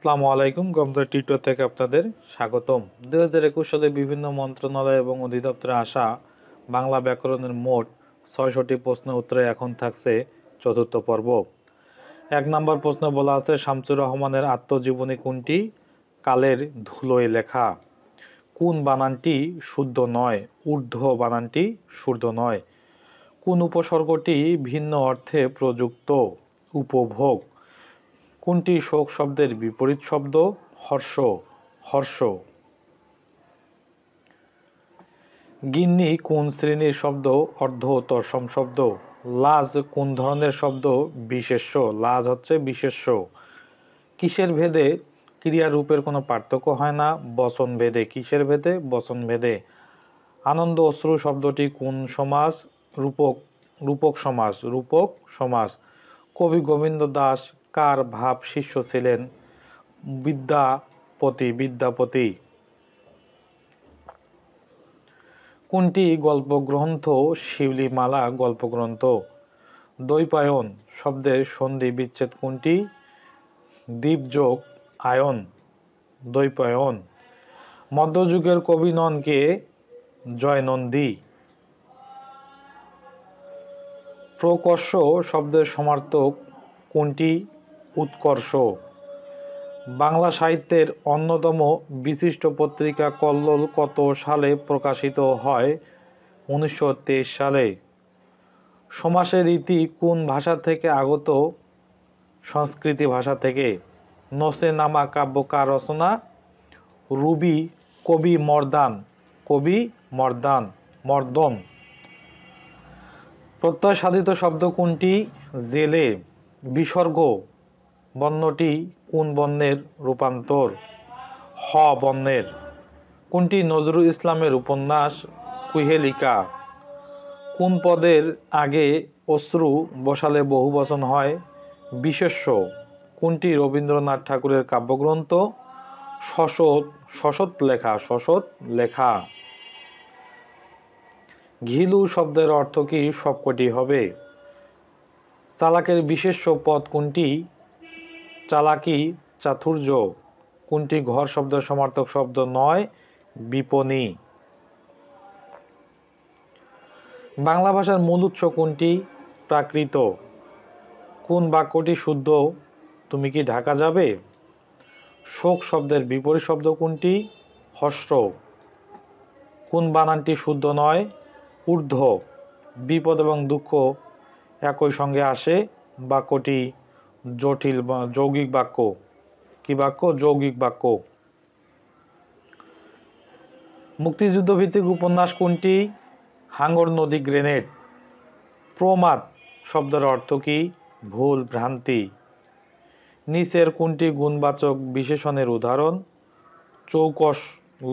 আসসালামু আলাইকুম। Computer tutor থেকে আপনাদের স্বাগতম। 2021 সালে বিভিন্ন মন্ত্রণালয় এবং অধিদপ্তরে আসা বাংলা ব্যাকরণের মোট 600টি প্রশ্নের উত্তরে এখন থাকছে চতুর্থ পর্ব। 1 নম্বর প্রশ্ন বলা আছে, শামসুর রহমানের আত্মজীবনী কোনটি কালের ধুলোয় লেখা? কোন বানানটি শুদ্ধ নয়? ঊর্ধ্ব বানানটি শুদ্ধ নয়। কোন উপসর্গটি ভিন্ন অর্থে প্রযুক্ত? উপভোগ। কোনটি শোক শব্দের বিপরীত শব্দ? হর্ষ। হর্ষ। গিন্নি কোন শ্রেণীর শব্দ? অর্ধ তৎসম শব্দ। লাজ কোন ধরনের শব্দ? বিশেষ্য। লাজ হচ্ছে বিশেষ্য। কিসের ভেদে ক্রিয়ারূপের কোনো পার্থক্য হয় না? বচন ভেদে। কিসের ভেদে? বচন ভেদে। আনন্দ অশ্রু শব্দটি কোন সমাস? রূপক। রূপক সমাস। রূপক সমাস। কবি গোবিন্দ দাস কার ভাব শিষ্য ছিলেন? বিদ্যাপতি। বিদ্যাপতি। কোনটি গল্পগ্রন্থ? শিউলিমালা গল্পগ্রন্থ। দ্বৈপায়ন শব্দের সন্ধি বিচ্ছেদ কোনটি? দ্বীপযোগ আয়ন। দ্বৈপায়ন। মধ্যযুগের কবি নন কে? জয়নন্দী। প্রকর্ষ শব্দের সমার্থক কোনটি? উৎকর্ষ। বাংলা সাহিত্যের অন্যতম বিশিষ্ট পত্রিকা কল্লোল কত সালে প্রকাশিত হয়? 1923 সালে। সমাসের রীতি কোন ভাষা থেকে আগত? সংস্কৃতি ভাষা থেকে। নসে নামা কাব্য কার রচনা? রুবি কবি মর্দান। কবি মর্দান। মর্দন। প্রত্যয় সাধিত শব্দ কোনটি? জেলে। বিসর্গ বর্ণটি কোন বর্ণের রূপান্তর? হ বর্ণের। কোনটি নজরুল ইসলামের উপন্যাস? কুহেলিকা। কোন পদের আগে অশ্রু বসালে বহুবচন হয়? বিশেষ্য। কোনটি রবীন্দ্রনাথ ঠাকুরের কাব্যগ্রন্থ? শশত। শশত লেখা। শশত লেখা। ঘিলু শব্দের অর্থ কি? সবকটি হবে। চালাকের বিশেষ্য পদ কোনটি? চালাকি চাতুর্য। কোনটি ঘর শব্দের সমার্থক শব্দ নয়? বিপণী। বাংলা ভাষার মূল উৎস কোনটি? প্রাকৃত। কোন বাক্যটি শুদ্ধ? তুমি কি ঢাকা যাবে? শোক শব্দের বিপরীত শব্দ কোনটি? হর্ষ। কোন বানানটি শুদ্ধ নয়? ঊর্ধ্ব। বিপদ এবং দুঃখ একই সঙ্গে আসে। বাক্যটি জটিল যৌগিক বাক্য। কি বাক্য? যৌগিক বাক্য। মুক্তিযুদ্ধ ভিত্তিক উপন্যাস কোনটি? হাঙ্গর নদী গ্রেনেড। প্রমাদ শব্দের অর্থ কি? ভুল ভ্রান্তি। নিচের কোনটি গুণবাচক বিশেষণের উদাহরণ? চৌকস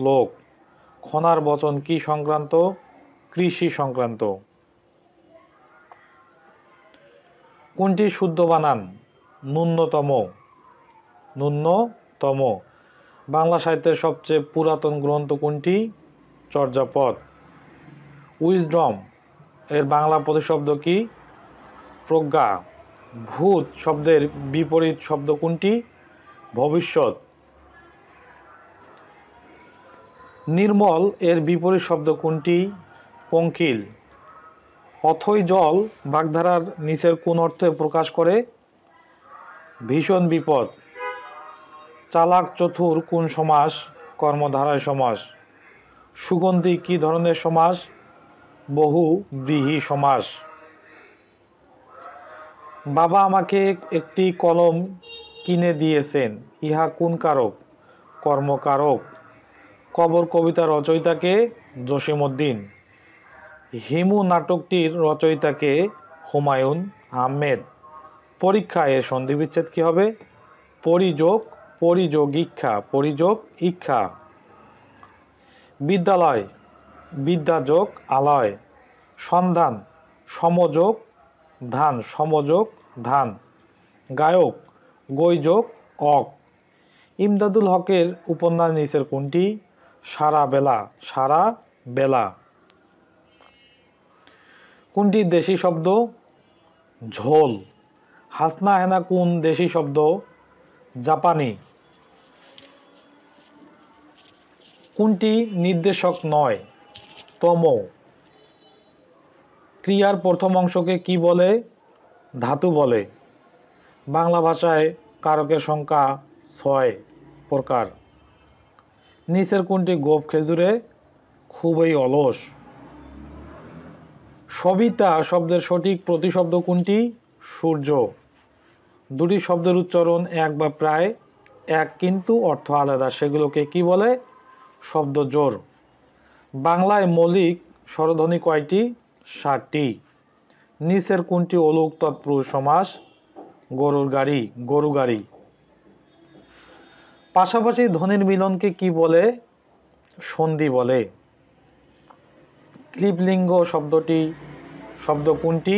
লোক। খনার বচন কি সংক্রান্ত? কৃষি সংক্রান্ত। কোনটি শুদ্ধ বানান? ন্যূনতম। ন্যূনতম। বাংলা সাহিত্যের সবচেয়ে পুরাতন গ্রন্থ কোনটি? চর্যাপদ। উইজডম এর বাংলা প্রতিশব্দ কি? প্রজ্ঞা। ভূত শব্দের বিপরীত শব্দ কোনটি? ভবিষ্যৎ। নির্মল এর বিপরীত শব্দ কোনটি? পঙ্কিল। অথই জল বাগধারার নিচের কোন অর্থে প্রকাশ করে? ভীষণ বিপদ। চালাক চতুর কোন সমাস? কর্মধারয় সমাস। সুগন্ধি কি ধরনের সমাস? বহুব্রীহি সমাস। বাবা আমাকে একটি কলম কিনে দিয়েছেন, ইহা কোন কারক? কর্মকারক। কবর কবিতা রচয়িতাকে? জসিমউদ্দিন। হিমু নাটকটির রচয়িতাকে? হুমায়ুন আহমেদ। পরীক্ষা এর সন্ধিবিচ্ছেদ কি হবে? পরিযোগ পরিযোগ ইচ্ছা। পরিযোগ ইচ্ছা। বিদ্যালয় বিদ্যাযোগ আলয়। সন্ধান সমযোগ ধান। সমযোগ ধান। গায়ক গৈযোগ অক। ইমদাদুল হকের উপন্যাস নিচের কোনটি? সারা বেলা। সারা বেলা। কোনটি দেশি শব্দ? ঝোল। হাসনা হেনা কোন দেশি শব্দ? জাপানি। কোনটি নির্দেশক নয়? তম। ক্রিয়ার প্রথম অংশকে কি বলে? ধাতু বলে। বাংলা ভাষায় কারকের সংখ্যা 6 প্রকার। নিচের কোনটি গোঁফ খেজুরে খুবই অলস? সবিতা শব্দের সঠিক প্রতিশব্দ কোনটি? সূর্য। দুটি শব্দের উচ্চারণ এক বা প্রায় এক কিন্তু অর্থ আলাদা, সেগুলোকে কি বলে? শব্দজোড়। বাংলায় মৌলিক স্বরধ্বনি কয়টি? 7টি। নিচের কোনটি অলুক তৎপুরুষ সমাস? গরুর গাড়ি, গরু গাড়ি। পাশাপাশি ধ্বনির মিলনকে কি বলে? সন্ধি বলে। ক্লীবলিঙ্গ শব্দ কোনটি?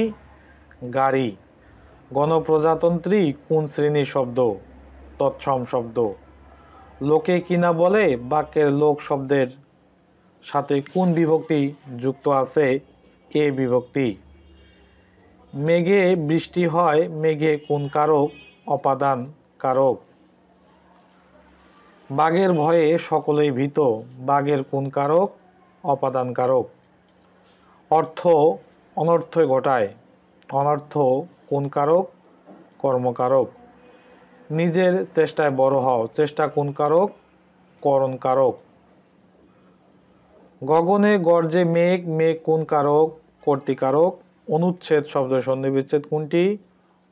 গাড়ি। গণপ্রজাতন্ত্রী কোন শ্রেণীর শব্দ? তৎসম শব্দ। লোকে কিনা বলে বাক্যের লোক শব্দের সাথে কোন বিভক্তি যুক্ত আছে? এ বিভক্তি। মেঘে বৃষ্টি হয়, মেঘে কোন কারক? অপাদান কারক। বাঘের ভয়ে সকলেই ভীত, বাঘের কোন কারক? অপাদান কারক। অর্থ অনর্থ ঘটায়, অনর্থ কোন কারক? কর্মকারক। নিজের চেষ্টায় বড় হও, চেষ্টা কোন কারক? করণ কারক। গগনে গর্জে মেঘ, মেঘ কোন কারক? কর্তৃকারক। অনুচ্ছেদ শব্দের সন্ধিবিচ্ছেদ কোনটি?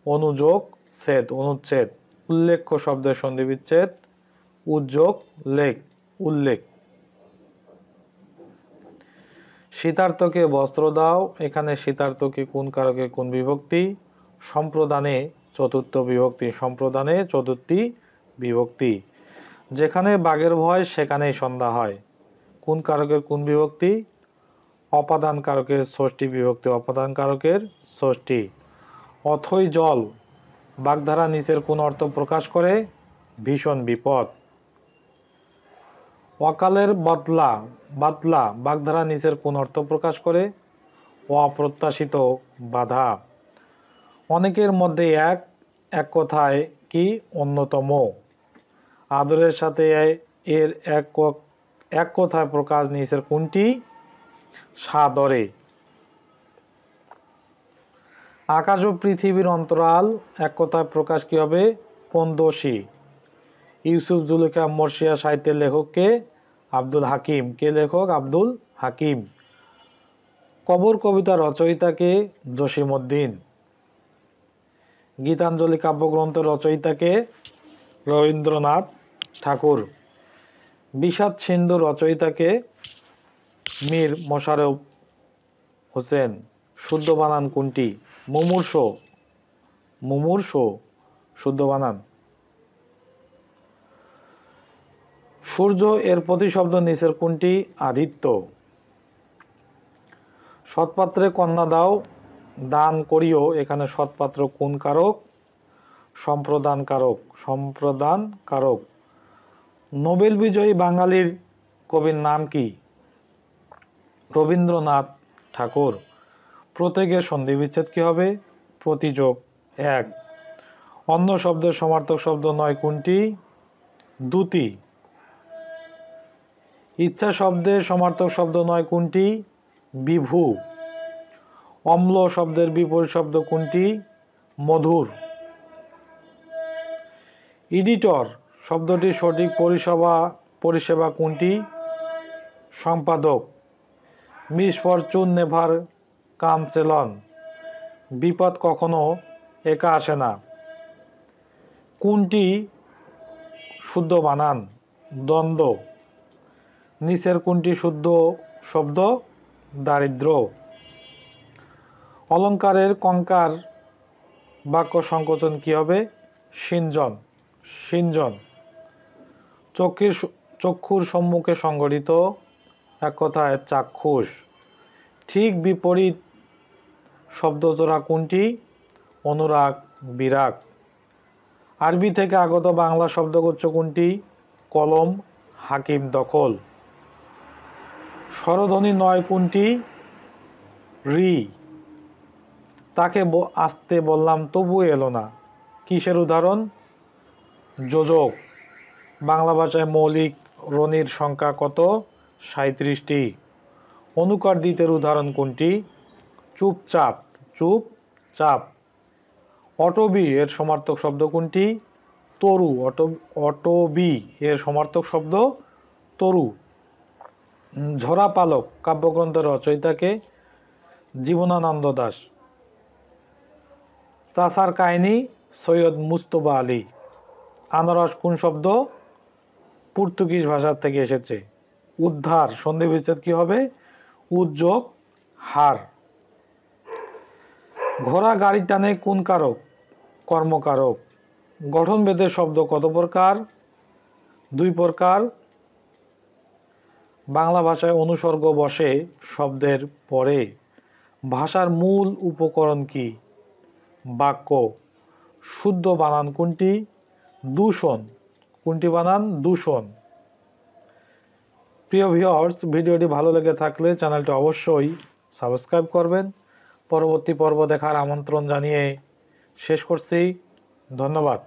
অনুযোগ ছেদ, অনুচ্ছেদ। উল্লেখ্য শব্দের সন্ধিবিচ্ছেদ উদ্যোগ লেখ, উল্লেখ। শীতার্থকে বস্ত্র দাও, এখানে শীতার্থকে কোন কারকে কোন বিভক্তি? সম্প্রদানে চতুর্থ বিভক্তি, সম্প্রদানে চতুর্থী বিভক্তি। যেখানে বাঘের ভয় সেখানেই সন্ধ্যা হয়, কোন কারকের কোন বিভক্তি? অপাদান কারকের ষষ্ঠী বিভক্তি, অপাদান কারকের ষষ্ঠী। অথই জল বাগধারা নিচের কোন অর্থ প্রকাশ করে? ভীষণ বিপদ। অকালের বদলা বাদলা বাগধারা নিচের কোন অর্থ প্রকাশ করে? অপ্রত্যাশিত বাধা। অনেকের মধ্যে এক কথায় কি? অন্যতম। আদরের সাথে এর এক কথায় প্রকাশ নিচের কোনটি? সাদরে। আকাশ ও পৃথিবীর অন্তরাল এক কথায় প্রকাশ কি হবে? পন্দোষী। ইউসুফ জুলেখা মর্সিয়া সাহিত্যের লেখককে? আব্দুল হাকিম। কে লেখক? আব্দুল হাকিম। কবর কবিতা রচয়িতাকে? জসিমউদ্দিন। গীতাঞ্জলি কাব্যগ্রন্থ রচয়িতাকে? রবীন্দ্রনাথ ঠাকুর। বিষাদ সিন্ধু রচয়িতাকে? মীর মোশাররফ হোসেন। শুদ্ধ বানান কোনটি? মুমূর্ষ, মুমূর্ষ শুদ্ধ বানান। সূর্য এর প্রতিশব্দ নিচের কোনটি? আদিত্য। সৎপাত্রে কন্যা দাও, দান করিও, এখানে সৎপাত্র কোন কারক? সম্প্রদান কারক, সম্প্রদান কারক। নোবেল বিজয়ী বাঙালির কবির নাম কি? রবীন্দ্রনাথ ঠাকুর। প্রত্যেকের সন্ধিবিচ্ছেদ কি হবে? প্রতিযোগ এক। অন্য শব্দের সমার্থক শব্দ নয় কোনটি? দ্যুতি। ইচ্ছা শব্দের সমার্থক শব্দ নয় কোনটি? বিভু। অম্ল শব্দের বিপরীত শব্দ কোনটি? মধুর। এডিটর শব্দটির সঠিক পরিষেবা কোনটি? সম্পাদক। মিসফরচুন নেভার কামস এলোন, বিপদ কখনো একা আসে না। কোনটি শুদ্ধ বানান? দ্বন্দ্ব। নিচের কোনটি শুদ্ধ শব্দ? দারিদ্র। অলঙ্কারের কঙ্কার বাক্য সংকোচন কি হবে? সিঞ্জন, সিঞ্জন। চক্ষুর সম্মুখে সংঘটিত এক কথায় চাক্ষুষ। ঠিক বিপরীত শব্দজোড়া কোনটি? অনুরাগ, বিরাগ। আরবি থেকে আগত বাংলা শব্দগুচ্ছ কোনটি? কলম, হাকিম, দখল। স্বরধ্বনি নয় কোনটি? রি। তাকে আসতে বললাম তবু এলো না, কিসের উদাহরণ? যোজক। বাংলা ভাষায় মৌলিক রনির সংখ্যা কত? 37টি। অনুকার দ্বিতের উদাহরণ কোনটি? চুপচাপ, চুপচাপ। অটবি এর সমার্থক শব্দ কোনটি? তরু। অটবি এর সমার্থক শব্দ তরু। ঝরা পালক কাব্যগ্রন্থের রচয়িতাকে? জীবনানন্দ দাশ। চাচার কাহিনী সৈয়দ মুজতবা আলী। আনারস কোন শব্দ? পর্তুগিজ ভাষা থেকে এসেছে। উদ্ধার সন্ধি বিচ্ছেদ কি হবে? উদ্যোগ হার। ঘোড়া গাড়ি টানে কোন কারক? কর্মকারক। গঠনভেদের শব্দ কত প্রকার? 2 প্রকার। বাংলা ভাষায় অনুসর্গ বসে শব্দের পরে। ভাষার মূল উপকরণ কি? বাক্য। শুদ্ধ বানান কোনটি? দূষণ। কোনটি বানান? দূষণ। প্রিয় ভিউয়ার্স, ভিডিওটি ভালো লেগে থাকলে চ্যানেলটি অবশ্যই সাবস্ক্রাইব করবেন। পরবর্তী পর্ব দেখার আমন্ত্রণ জানিয়ে শেষ করছি। ধন্যবাদ।